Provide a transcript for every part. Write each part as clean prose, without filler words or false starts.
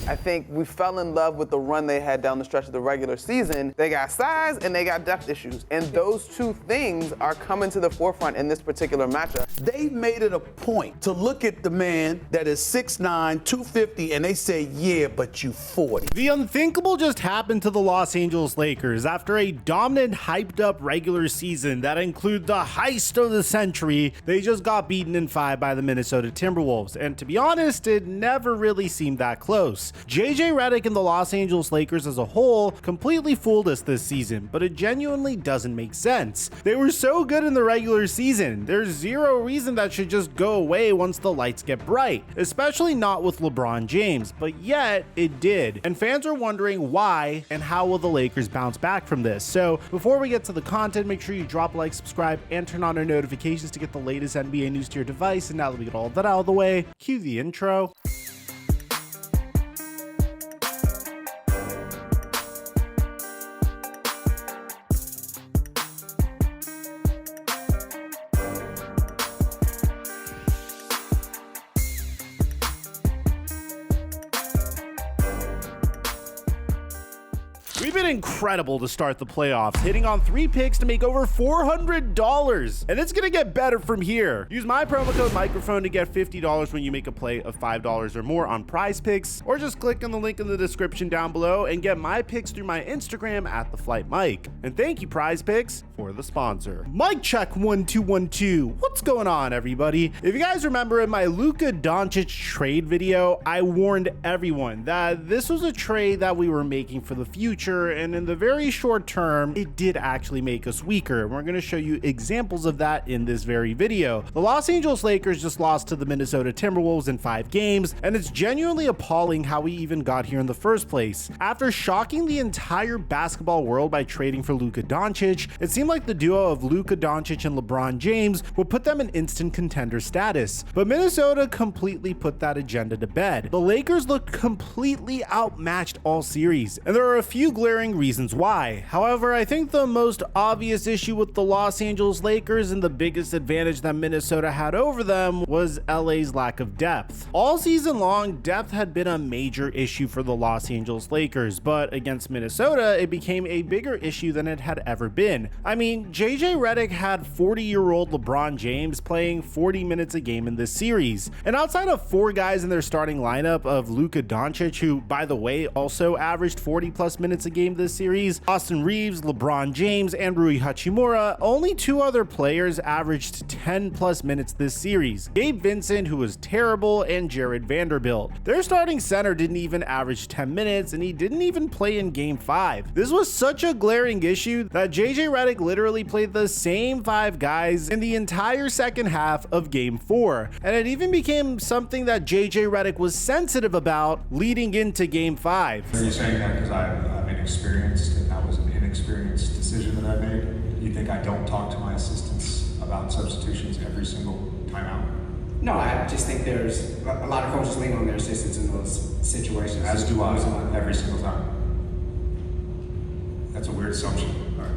I think we fell in love with the run they had down the stretch of the regular season. They got size and they got depth issues. And those two things are coming to the forefront in this particular matchup. They made it a point to look at the man that is 6'9", 250, and they say, yeah, but you 40. The unthinkable just happened to the Los Angeles Lakers after a dominant, hyped-up regular season that included the heist of the century. They just got beaten in 5 by the Minnesota Timberwolves, and to be honest, it never really seemed that close. JJ Redick and the Los Angeles Lakers as a whole completely fooled us this season, but it genuinely doesn't make sense. They were so good in the regular season. There's zero reason that should just go away once the lights get bright, especially not with LeBron James, but yet it did. And fans are wondering why and how will the Lakers bounce back from this. So before we get to the content, make sure you drop a like, subscribe, and turn on our notifications to get the latest NBA news to your device. And now that we get all of that out of the way, cue the intro. We've been incredible to start the playoffs, hitting on 3 picks to make over $400, and it's gonna get better from here. Use my promo code microphone to get $50 when you make a play of $5 or more on Prize Picks, or just click on the link in the description down below and get my picks through my Instagram at TheFlightMike. And thank you, Prize Picks, for the sponsor. Mic check 1 2 1 2. What's going on, everybody? If you guys remember in my Luka Doncic trade video, I warned everyone that this was a trade that we were making for the future, and in the very short term, it did actually make us weaker. And we're going to show you examples of that in this very video. The Los Angeles Lakers just lost to the Minnesota Timberwolves in 5 games, and it's genuinely appalling how we even got here in the first place. After shocking the entire basketball world by trading for Luka Doncic, it seemed like the duo of Luka Doncic and LeBron James would put them in instant contender status. But Minnesota completely put that agenda to bed. The Lakers looked completely outmatched all series, and there are a few glaring reasons why. However, I think the most obvious issue with the Los Angeles Lakers and the biggest advantage that Minnesota had over them was LA's lack of depth. All season long, depth had been a major issue for the Los Angeles Lakers, but against Minnesota, it became a bigger issue than it had ever been. I mean, JJ Redick had 40-year-old LeBron James playing 40 minutes a game in this series. And outside of 4 guys in their starting lineup of Luka Doncic, who, by the way, also averaged 40+ minutes a game this series, Austin Reeves, LeBron James, and Rui Hachimura, only 2 other players averaged 10+ minutes this series. Gabe Vincent, who was terrible, and Jared Vanderbilt. Their starting center didn't even average 10 minutes, and he didn't even play in Game 5. This was such a glaring issue that JJ Redick literally played the same 5 guys in the entire second half of Game 4. And it even became something that JJ Redick was sensitive about leading into Game 5. Are you saying that because I'm inexperienced and that was an inexperienced decision that I made? You think I don't talk to my assistants about substitutions every single time out? No, I just think there's a lot of coaches lean on their assistants in those situations. As do I, every single time. That's a weird assumption. All right.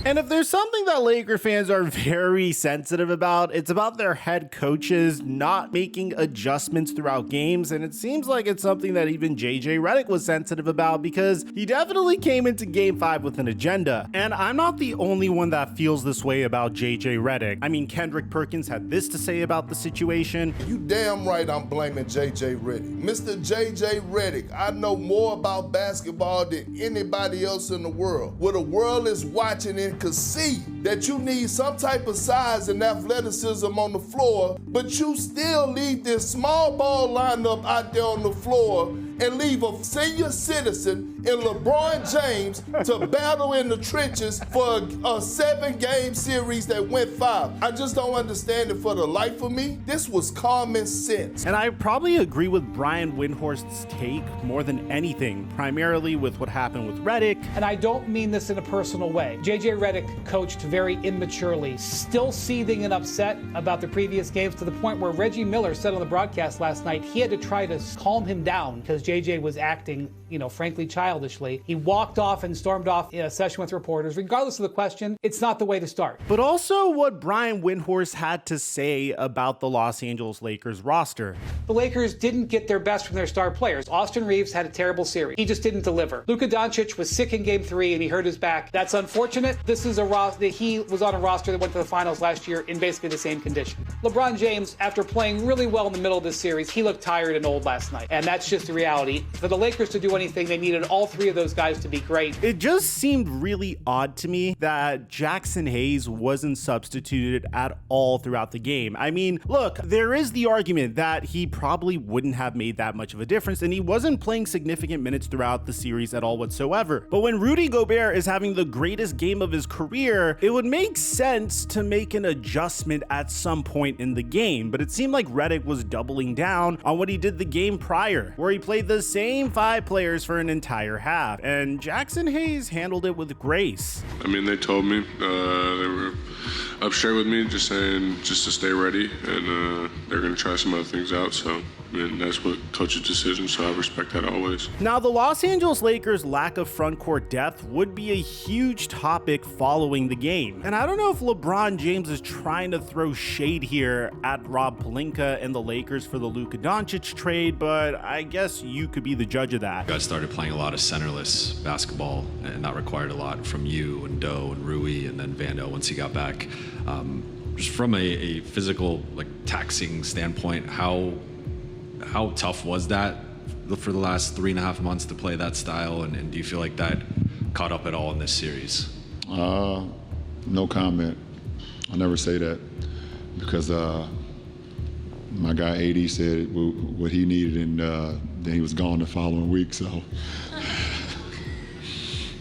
And if there's something that Laker fans are very sensitive about, it's about their head coaches not making adjustments throughout games. And it seems like it's something that even JJ Redick was sensitive about, because he definitely came into Game 5 with an agenda. And I'm not the only one that feels this way about JJ Redick. I mean, Kendrick Perkins had this to say about the situation. You damn right I'm blaming JJ Redick. Mr. JJ Redick, I know more about basketball than anybody else in the world. What the world is watching in could see that you need some type of size and athleticism on the floor, but you still leave this small ball lineup out there on the floor and leave a senior citizen in LeBron James to battle in the trenches for a 7-game series that went 5. I just don't understand it for the life of me. This was common sense. And I probably agree with Brian Windhorst's take more than anything, primarily with what happened with Redick. And I don't mean this in a personal way. JJ Redick coached very immaturely, still seething and upset about the previous games, to the point where Reggie Miller said on the broadcast last night he had to try to calm him down because JJ was acting, frankly childishly. He walked off and stormed off in a session with reporters. Regardless of the question, it's not the way to start. But also what Brian Windhorst had to say about the Los Angeles Lakers roster. The Lakers didn't get their best from their star players. Austin Reeves had a terrible series. He just didn't deliver. Luka Doncic was sick in Game 3 and he hurt his back. That's unfortunate. This is a roster that he was on a roster that went to the finals last year in basically the same condition. LeBron James, after playing really well in the middle of this series, he looked tired and old last night. And that's just the reality. For the Lakers to do anything, they needed all three of those guys to be great. It just seemed really odd to me that Jackson Hayes wasn't substituted at all throughout the game. I mean, look, there is the argument that he probably wouldn't have made that much of a difference, and he wasn't playing significant minutes throughout the series at all whatsoever. But when Rudy Gobert is having the greatest game of his career, it would make sense to make an adjustment at some point in the game. But it seemed like Redick was doubling down on what he did the game prior, where he played the same 5 players for an entire half, and Jackson Hayes handled it with grace. I mean, they told me, they were up straight with me, just saying just to stay ready, and they're going to try some other things out, so and that's what coach's decision, so I respect that always. Now, the Los Angeles Lakers' lack of front court depth would be a huge topic following the game. And I don't know if LeBron James is trying to throw shade here at Rob Pelinka and the Lakers for the Luka Doncic trade, but I guess you could be the judge of that. You guys started playing a lot of centerless basketball, and that required a lot from you and Doe and Rui and then Vando once he got back. Just from a physical, taxing standpoint, how tough was that for the last 3.5 months to play that style, and do you feel like that caught up at all in this series? No comment. I'll never say that because my guy AD said what he needed, and then he was gone the following week, so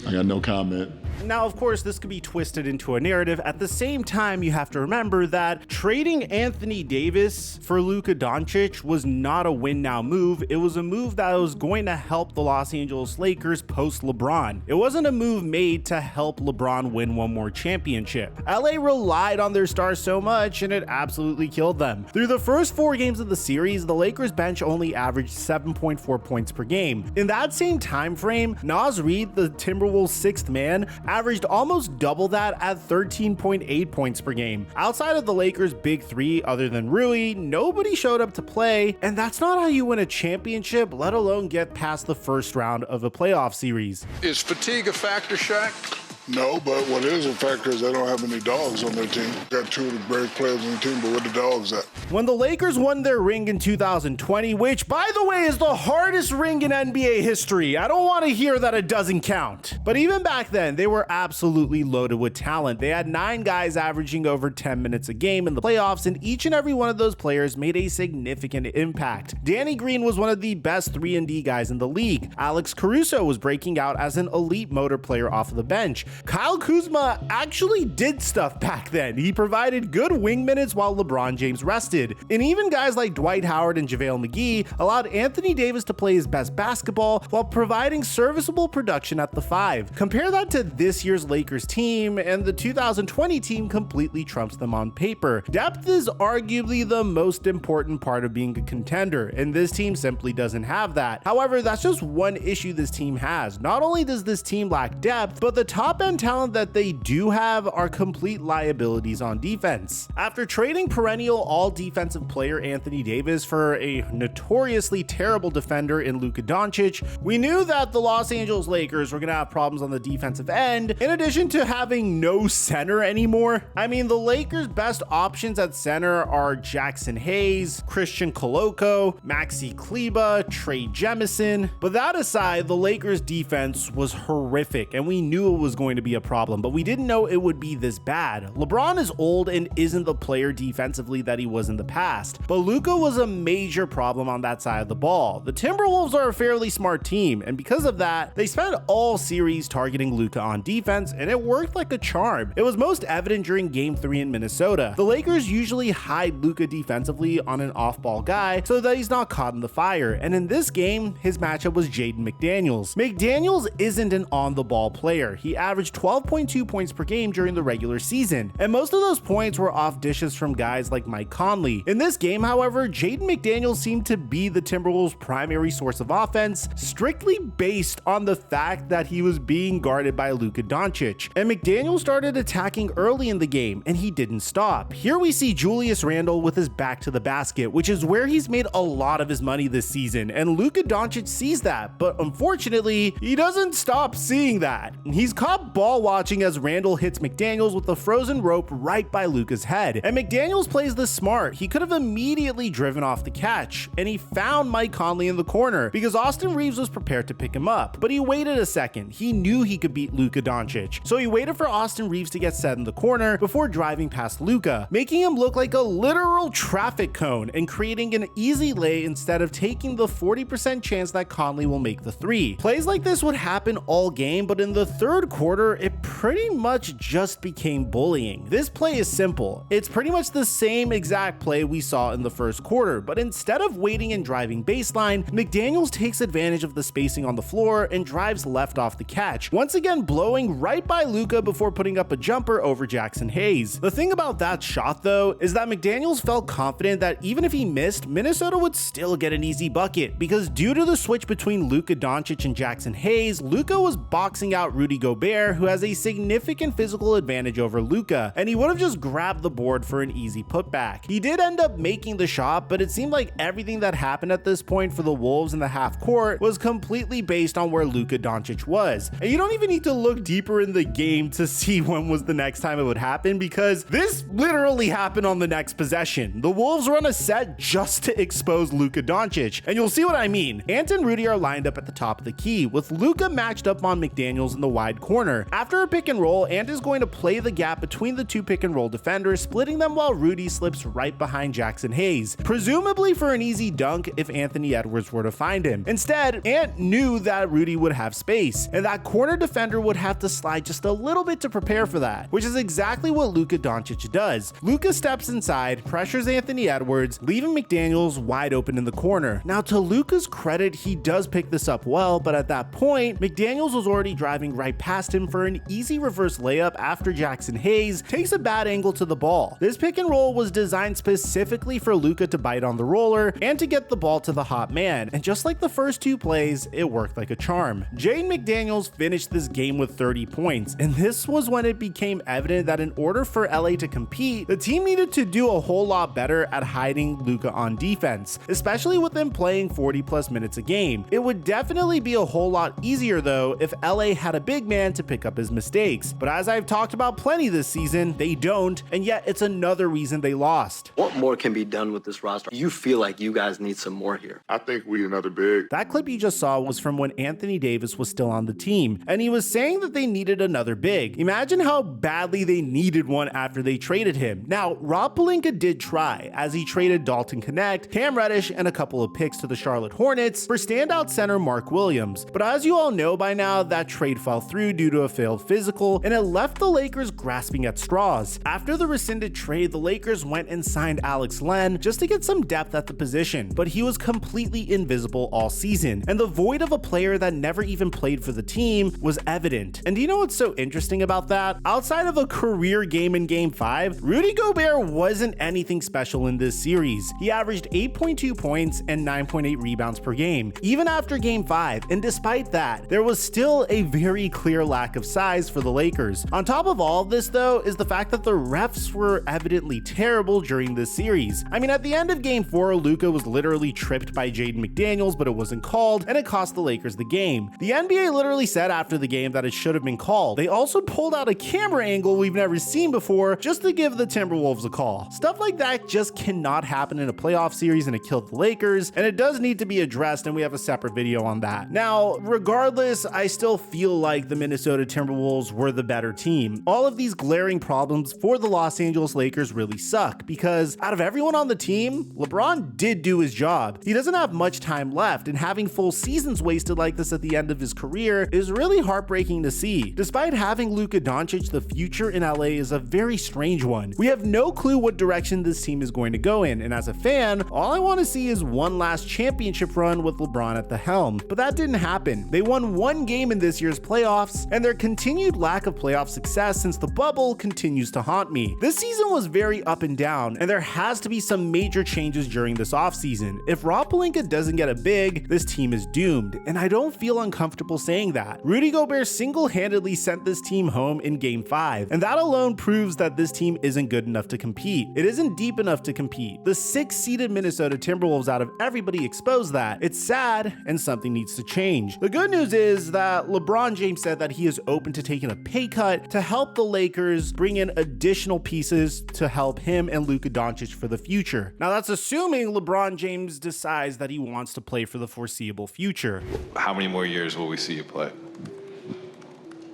I got no comment. Now, of course, this could be twisted into a narrative. At the same time, you have to remember that trading Anthony Davis for Luka Doncic was not a win-now move. It was a move that was going to help the Los Angeles Lakers post-LeBron. It wasn't a move made to help LeBron win one more championship. LA relied on their stars so much, and it absolutely killed them. Through the first 4 games of the series, the Lakers bench only averaged 7.4 points per game. In that same time frame, Naz Reid, the Timberwolves' 6th man, averaged almost double that at 13.8 points per game. Outside of the Lakers' big 3, other than Rui, nobody showed up to play, and that's not how you win a championship, let alone get past the first round of a playoff series. Is fatigue a factor, Shaq? No, but what is a factor is they don't have any dogs on their team. Got 2 of the great players on the team, but where the dogs at? When the Lakers won their ring in 2020, which, by the way, is the hardest ring in NBA history. I don't want to hear that it doesn't count. But even back then, they were absolutely loaded with talent. They had 9 guys averaging over 10 minutes a game in the playoffs, and each and every one of those players made a significant impact. Danny Green was one of the best 3-and-D guys in the league. Alex Caruso was breaking out as an elite motor player off of the bench. Kyle Kuzma actually did stuff back then. He provided good wing minutes while LeBron James rested. And even guys like Dwight Howard and JaVale McGee allowed Anthony Davis to play his best basketball while providing serviceable production at the 5. Compare that to this year's Lakers team, and the 2020 team completely trumps them on paper. Depth is arguably the most important part of being a contender, and this team simply doesn't have that. However, that's just one issue this team has. Not only does this team lack depth, but the top end talent that they do have are complete liabilities on defense. After trading perennial all defensive player Anthony Davis for a notoriously terrible defender in Luka Doncic, we knew that the Los Angeles Lakers were going to have problems on the defensive end, in addition to having no center anymore. I mean, the Lakers' best options at center are Jackson Hayes, Christian Koloko, Maxi Kleber, Trey Jemison. But that aside, the Lakers' defense was horrific, and we knew it was going to be a problem, but we didn't know it would be this bad. LeBron is old and isn't the player defensively that he was in the past, but Luka was a major problem on that side of the ball. The Timberwolves are a fairly smart team, and because of that, they spent all series targeting Luka on defense, and it worked like a charm. It was most evident during Game 3 in Minnesota. The Lakers usually hide Luka defensively on an off-ball guy so that he's not caught in the fire, and in this game, his matchup was Jaden McDaniels. McDaniels isn't an on-the-ball player. He averaged averaged 12.2 points per game during the regular season, and most of those points were off dishes from guys like Mike Conley. In this game, however, Jaden McDaniels seemed to be the Timberwolves' primary source of offense, strictly based on the fact that he was being guarded by Luka Doncic, and McDaniels started attacking early in the game, and he didn't stop. Here we see Julius Randle with his back to the basket, which is where he's made a lot of his money this season, and Luka Doncic sees that, but unfortunately, he doesn't stop seeing that. He's caught ball watching as Randle hits McDaniels with a frozen rope right by Luka's head, and McDaniels plays this smart. He could have immediately driven off the catch, and he found Mike Conley in the corner because Austin Reeves was prepared to pick him up, but he waited a second. He knew he could beat Luka Doncic, so he waited for Austin Reeves to get set in the corner before driving past Luka, making him look like a literal traffic cone and creating an easy lay instead of taking the 40% chance that Conley will make the three. Plays like this would happen all game, but in the third quarter, it pretty much just became bullying. This play is simple. It's pretty much the same exact play we saw in the first quarter, but instead of waiting and driving baseline, McDaniels takes advantage of the spacing on the floor and drives left off the catch, once again blowing right by Luka before putting up a jumper over Jackson Hayes. The thing about that shot though is that McDaniels felt confident that even if he missed, Minnesota would still get an easy bucket, because due to the switch between Luka Doncic and Jackson Hayes, Luka was boxing out Rudy Gobert, who has a significant physical advantage over Luka, and he would have just grabbed the board for an easy putback. He did end up making the shot, but it seemed like everything that happened at this point for the Wolves in the half court was completely based on where Luka Doncic was. And you don't even need to look deeper in the game to see when was the next time it would happen, because this literally happened on the next possession. The Wolves run a set just to expose Luka Doncic, and you'll see what I mean. Ant and Rudy are lined up at the top of the key, with Luka matched up on McDaniels in the wide corner. After a pick and roll, Ant is going to play the gap between the two pick and roll defenders, splitting them while Rudy slips right behind Jackson Hayes, presumably for an easy dunk if Anthony Edwards were to find him. Instead, Ant knew that Rudy would have space, and that corner defender would have to slide just a little bit to prepare for that, which is exactly what Luka Doncic does. Luka steps inside, pressures Anthony Edwards, leaving McDaniels wide open in the corner. Now, to Luka's credit, he does pick this up well, but at that point, McDaniels was already driving right past him for an easy reverse layup after Jackson Hayes takes a bad angle to the ball. This pick and roll was designed specifically for Luka to bite on the roller and to get the ball to the hot man, and just like the first two plays, it worked like a charm. Jaden McDaniels finished this game with 30 points, and this was when it became evident that in order for LA to compete, the team needed to do a whole lot better at hiding Luka on defense, especially with him playing 40 plus minutes a game. It would definitely be a whole lot easier though if LA had a big man to pick up his mistakes, but as I've talked about plenty this season, they don't, and yet it's another reason they lost. What more can be done with this roster? You feel like you guys need some more here. I think we need another big. That clip you just saw was from when Anthony Davis was still on the team, and he was saying that they needed another big. Imagine how badly they needed one after they traded him. Now, Rob Pelinka did try, as he traded Dalton Knecht, Cam Reddish, and a couple of picks to the Charlotte Hornets for standout center Mark Williams. But as you all know by now, that trade fell through due to a failed physical, and it left the Lakers grasping at straws. After the rescinded trade, the Lakers went and signed Alex Len just to get some depth at the position, but he was completely invisible all season, and the void of a player that never even played for the team was evident. And do you know what's so interesting about that? Outside of a career game in Game 5, Rudy Gobert wasn't anything special in this series. He averaged 8.2 points and 9.8 rebounds per game, even after Game 5, and despite that, there was still a very clear lack of size for the Lakers. On top of all of this though, is the fact that the refs were evidently terrible during this series. I mean, at the end of Game 4, Luka was literally tripped by Jaden McDaniels, but it wasn't called, and it cost the Lakers the game. The NBA literally said after the game that it should have been called. They also pulled out a camera angle we've never seen before just to give the Timberwolves a call. Stuff like that just cannot happen in a playoff series, and it killed the Lakers, and it does need to be addressed, and we have a separate video on that. Now, regardless, I still feel like the Minnesota Timberwolves were the better team. All of these glaring problems for the Los Angeles Lakers really suck, because out of everyone on the team, LeBron did do his job. He doesn't have much time left, and having full seasons wasted like this at the end of his career is really heartbreaking to see. Despite having Luka Doncic, the future in LA is a very strange one. We have no clue what direction this team is going to go in, and as a fan, all I want to see is one last championship run with LeBron at the helm. But that didn't happen. They won one game in this year's playoffs, and their continued lack of playoff success since the bubble continues to haunt me. This season was very up and down, and there has to be some major changes during this offseason. If Rob Pelinka doesn't get a big, this team is doomed, and I don't feel uncomfortable saying that. Rudy Gobert single-handedly sent this team home in Game 5, and that alone proves that this team isn't good enough to compete. It isn't deep enough to compete. The 6th-seeded Minnesota Timberwolves out of everybody exposed that. It's sad, and something needs to change. The good news is that LeBron James said that he is open to taking a pay cut to help the Lakers bring in additional pieces to help him and Luka Doncic for the future. Now that's assuming LeBron James decides that he wants to play for the foreseeable future. How many more years will we see you play?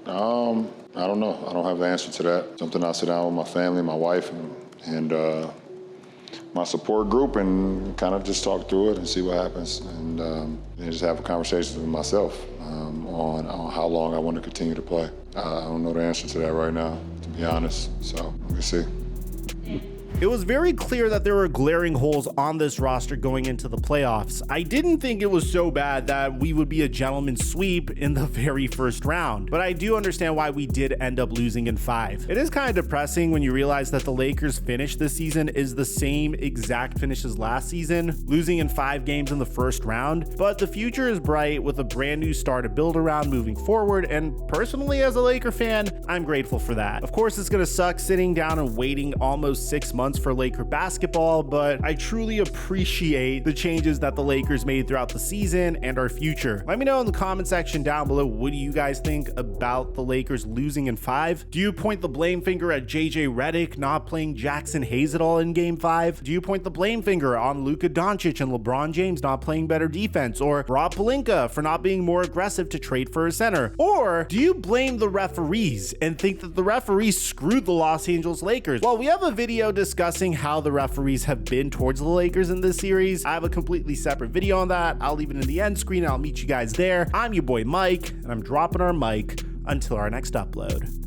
I don't know. I don't have the answer to that. Something I'll sit down with my family, my wife, and my support group and kind of just talk through it and see what happens and just have a conversation with myself on how long I want to continue to play. I don't know the answer to that right now, to be honest, so we'll see. It was very clear that there were glaring holes on this roster going into the playoffs. I didn't think it was so bad that we would be a gentleman's sweep in the very first round, but I do understand why we did end up losing in 5. It is kind of depressing when you realize that the Lakers' finish this season is the same exact finish as last season, losing in 5 games in the first round, but the future is bright with a brand new star to build around moving forward, and personally as a Laker fan, I'm grateful for that. Of course, it's gonna suck sitting down and waiting almost 6 months for Laker basketball, but I truly appreciate the changes that the Lakers made throughout the season and our future. Let me know in the comment section down below, what do you guys think about the Lakers losing in 5? Do you point the blame finger at JJ Redick not playing Jackson Hayes at all in Game 5? Do you point the blame finger on Luka Doncic and LeBron James not playing better defense, or Rob Pelinka for not being more aggressive to trade for a center? Or do you blame the referees and think that the referees screwed the Los Angeles Lakers? Well, we have a video discussing how the referees have been towards the Lakers in this series. I have a completely separate video on that. I'll leave it in the end screen and I'll meet you guys there. I'm your boy Mike, and I'm dropping our mic until our next upload.